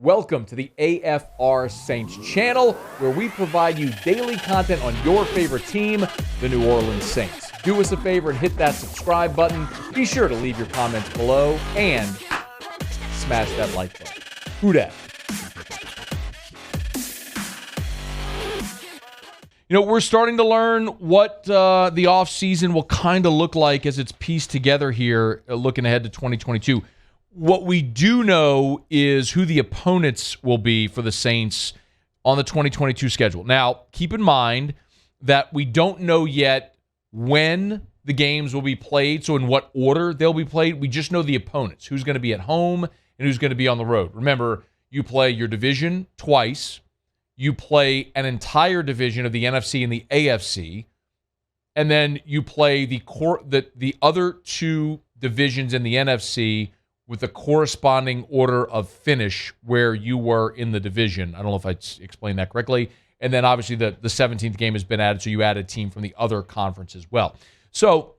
Welcome to the AFR Saints channel, where we provide you daily content on your favorite team, the New Orleans Saints. Do us a favor and hit that subscribe button. Be sure to leave your comments below and smash that like button. Who dat? You know, we're starting to learn what the offseason will kind of look like as it's pieced together here, looking ahead to 2022. What we do know is who the opponents will be for the Saints on the 2022 schedule. Now, keep in mind that we don't know yet when the games will be played, so in what order they'll be played. We just know the opponents, who's going to be at home and who's going to be on the road. Remember, you play your division twice. You play an entire division of the NFC and the AFC, and then you play the other two divisions in the NFC with the corresponding order of finish where you were in the division. I don't know if I explained that correctly. And then obviously the 17th game has been added, so you add a team from the other conference as well. So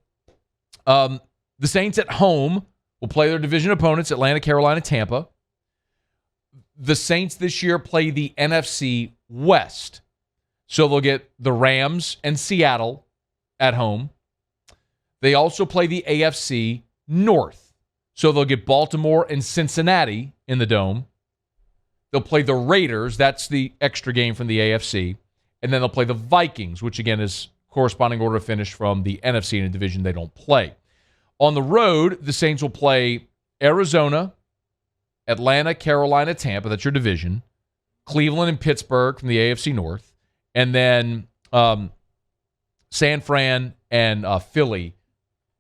the Saints at home will play their division opponents, Atlanta, Carolina, Tampa. The Saints this year play the NFC West. So they'll get the Rams and Seattle at home. They also play the AFC North. So they'll get Baltimore and Cincinnati in the Dome. They'll play the Raiders. That's the extra game from the AFC. And then they'll play the Vikings, which again is corresponding order of finish from the NFC in a division they don't play. On the road, the Saints will play Arizona, Atlanta, Carolina, Tampa. That's your division. Cleveland and Pittsburgh from the AFC North. And then San Fran and Philly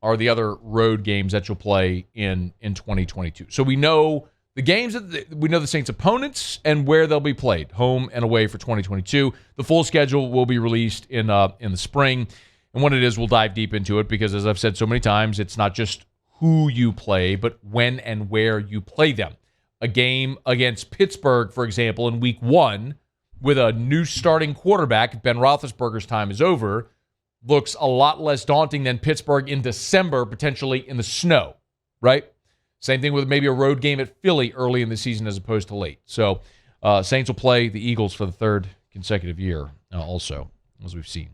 are the other road games that you'll play in 2022. So we know the games, we know the Saints' opponents and where they'll be played, home and away for 2022. The full schedule will be released in the spring. And when it is, we'll dive deep into it because, as I've said so many times, it's not just who you play, but when and where you play them. A game against Pittsburgh, for example, in week 1 with a new starting quarterback, if Ben Roethlisberger's time is over, looks a lot less daunting than Pittsburgh in December, potentially in the snow, right? Same thing with maybe a road game at Philly early in the season as opposed to late. So Saints will play the Eagles for the third consecutive year also, as we've seen.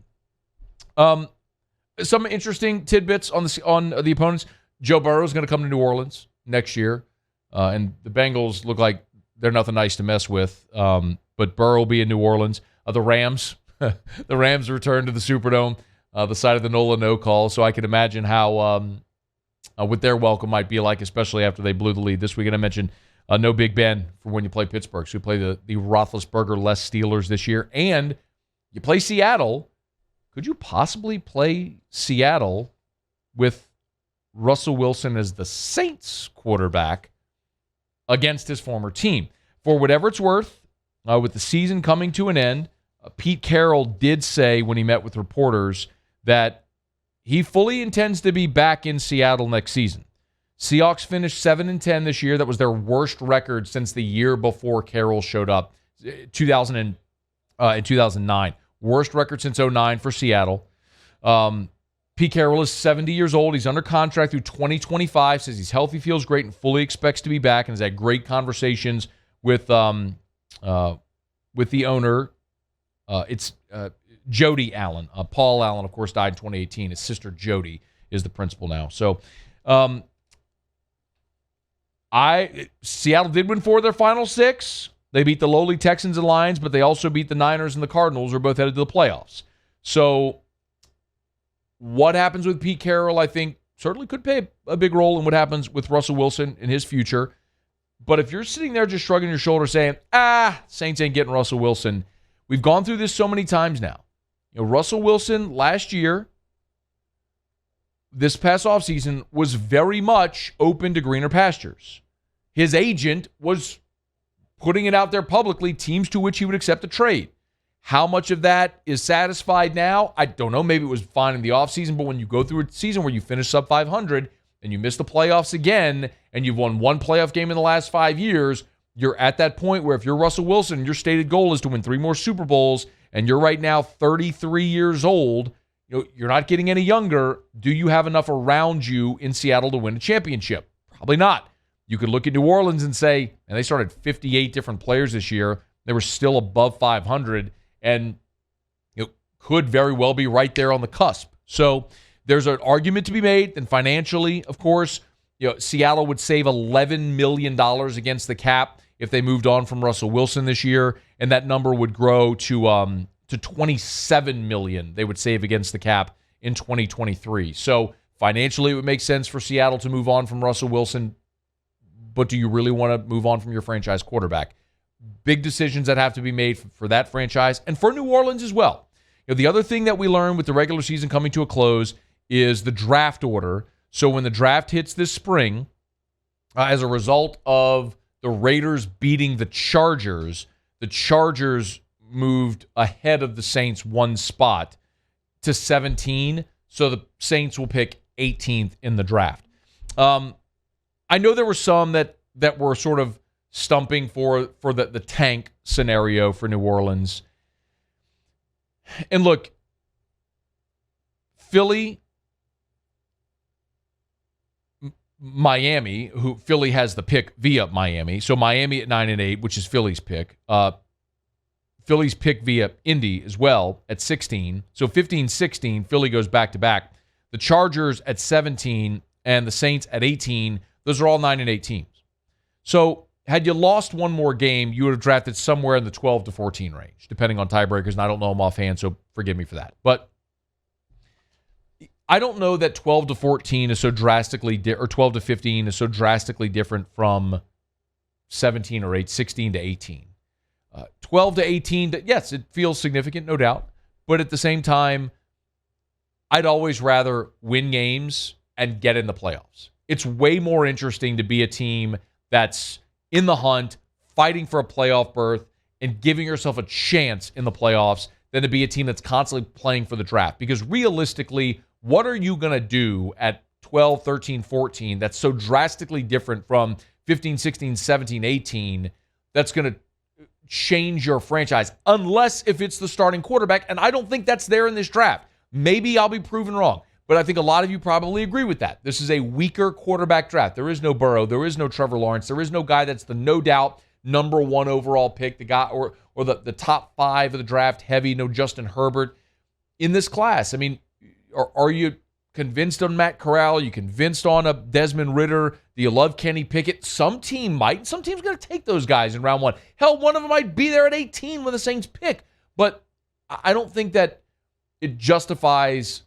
Some interesting tidbits on the opponents. Joe Burrow is going to come to New Orleans next year, and the Bengals look like they're nothing nice to mess with, but Burrow will be in New Orleans. The Rams return to the Superdome. The side of the Nola no call, so I can imagine how what their welcome might be like, especially after they blew the lead this week. And I mentioned no Big Ben for when you play Pittsburgh, so you play the Roethlisberger-less Steelers this year, and you play Seattle. Could you possibly play Seattle with Russell Wilson as the Saints quarterback against his former team? For whatever it's worth, with the season coming to an end, Pete Carroll did say when he met with reporters that he fully intends to be back in Seattle next season. Seahawks finished 7-10 this year. That was their worst record since the year before Carroll showed up, in 2009. Worst record since 2009 for Seattle. Pete Carroll is 70 years old. He's under contract through 2025. Says he's healthy, feels great, and fully expects to be back. And has had great conversations with the owner. It's Jody Allen. Paul Allen, of course, died in 2018. His sister Jody is the principal now. So, Seattle did win 4 of their final 6. They beat the lowly Texans and Lions, but they also beat the Niners and the Cardinals, who are both headed to the playoffs. So, what happens with Pete Carroll, I think, certainly could play a big role in what happens with Russell Wilson in his future. But if you're sitting there just shrugging your shoulders saying, Saints ain't getting Russell Wilson, we've gone through this so many times now. You know, Russell Wilson last year, this past offseason, was very much open to greener pastures. His agent was putting it out there publicly, teams to which he would accept a trade. How much of that is satisfied now? I don't know. Maybe it was fine in the offseason, but when you go through a season where you finish sub 500 and you miss the playoffs again and you've won one playoff game in the last 5 years, you're at that point where if you're Russell Wilson, your stated goal is to win 3 more Super Bowls, and you're right now 33 years old, you're not getting any younger. Do you have enough around you in Seattle to win a championship? Probably not. You could look at New Orleans and say, and they started 58 different players this year. They were still above 500 and could very well be right there on the cusp. So there's an argument to be made. And financially, of course, Seattle would save $11 million against the cap if they moved on from Russell Wilson this year, and that number would grow to $27 million they would save against the cap in 2023. So financially, it would make sense for Seattle to move on from Russell Wilson, but do you really want to move on from your franchise quarterback? Big decisions that have to be made for that franchise and for New Orleans as well. The other thing that we learned with the regular season coming to a close is the draft order. So when the draft hits this spring, as a result of the Raiders beating the Chargers moved ahead of the Saints one spot to 17. So the Saints will pick 18th in the draft. I know there were some that were sort of stumping for the tank scenario for New Orleans. And look, Philly, Miami, Philly has the pick via Miami. So Miami at 9-8, which is Philly's pick. Philly's pick via Indy as well at 16. So 15-16, Philly goes back-to-back. The Chargers at 17 and the Saints at 18. Those are all 9-8 teams. So had you lost one more game, you would have drafted somewhere in the 12 to 14 range, depending on tiebreakers, and I don't know them offhand, so forgive me for that. But I don't know that 12 to 14 is so drastically or 12 to 15 is so drastically different from 17 or 16 to 18. 12 to 18, yes, it feels significant, no doubt. But at the same time, I'd always rather win games and get in the playoffs. It's way more interesting to be a team that's in the hunt, fighting for a playoff berth, and giving yourself a chance in the playoffs than to be a team that's constantly playing for the draft. Because realistically, what are you going to do at 12, 13, 14 that's so drastically different from 15, 16, 17, 18 that's going to change your franchise? Unless if it's the starting quarterback, and I don't think that's there in this draft. Maybe I'll be proven wrong, but I think a lot of you probably agree with that. This is a weaker quarterback draft. There is no Burrow. There is no Trevor Lawrence. There is no guy that's the no doubt number one overall pick, the guy or the top five of the draft heavy, no Justin Herbert in this class. I mean, are you convinced on Matt Corral? Are you convinced on a Desmond Ridder? Do you love Kenny Pickett? Some team might. Some team's going to take those guys in round one. Hell, one of them might be there at 18 when the Saints pick. But I don't think that it justifies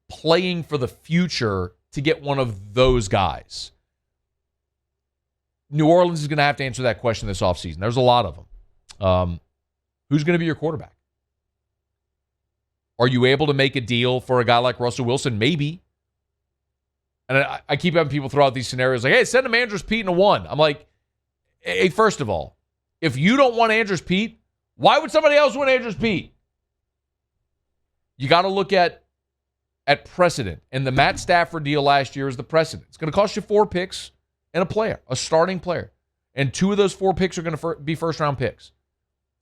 playing for the future to get one of those guys. New Orleans is going to have to answer that question this offseason. There's a lot of them. Who's going to be your quarterback? Are you able to make a deal for a guy like Russell Wilson? Maybe. And I keep having people throw out these scenarios like, hey, send him Andrews Pete in a 1. I'm like, hey, first of all, if you don't want Andrews Pete, why would somebody else want Andrews Pete? You got to look at precedent. And the Matt Stafford deal last year is the precedent. It's going to cost you 4 picks and a player, a starting player. And 2 of those 4 picks are going to be first-round picks.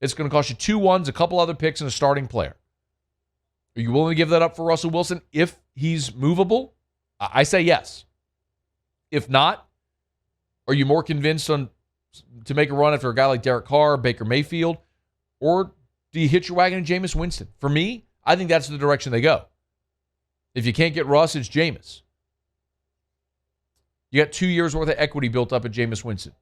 It's going to cost you 2 ones, a couple other picks, and a starting player. Are you willing to give that up for Russell Wilson if he's movable? I say yes. If not, are you more convinced to make a run after a guy like Derek Carr, Baker Mayfield, or do you hitch your wagon to Jameis Winston? For me, I think that's the direction they go. If you can't get Russ, it's Jameis. You got 2 years worth of equity built up at Jameis Winston.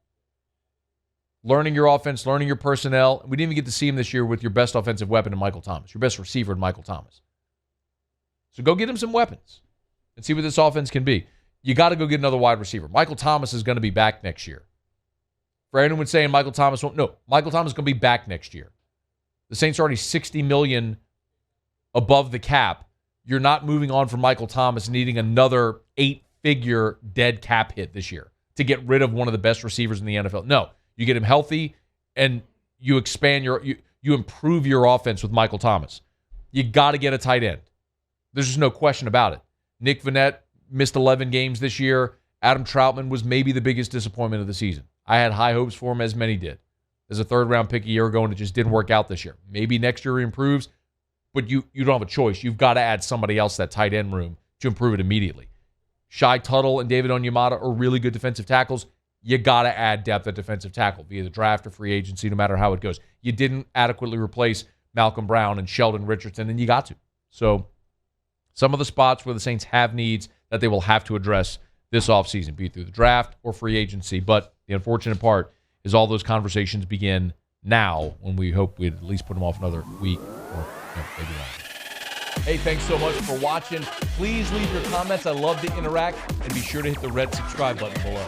Learning your offense, learning your personnel. We didn't even get to see him this year with your best offensive weapon in Michael Thomas, your best receiver in Michael Thomas. So go get him some weapons and see what this offense can be. You got to go get another wide receiver. Michael Thomas is going to be back next year. For anyone saying Michael Thomas won't, no, Michael Thomas is going to be back next year. The Saints are already $60 million above the cap. You're not moving on from Michael Thomas needing another 8-figure dead cap hit this year to get rid of one of the best receivers in the NFL. No. You get him healthy, and you expand you improve your offense with Michael Thomas. You got to get a tight end. There's just no question about it. Nick Vannett missed 11 games this year. Adam Troutman was maybe the biggest disappointment of the season. I had high hopes for him, as many did. As a third-round pick a year ago, and it just didn't work out this year. Maybe next year he improves, but you don't have a choice. You've got to add somebody else to that tight end room to improve it immediately. Shai Tuttle and David Onyemata are really good defensive tackles. You got to add depth at defensive tackle via the draft or free agency, no matter how it goes. You didn't adequately replace Malcolm Brown and Sheldon Richardson, and you got to. So some of the spots where the Saints have needs that they will have to address this offseason, be it through the draft or free agency. But the unfortunate part is all those conversations begin now, when we hope we'd at least put them off another week or maybe longer. Hey, thanks so much for watching. Please leave your comments. I love to interact. And be sure to hit the red subscribe button below.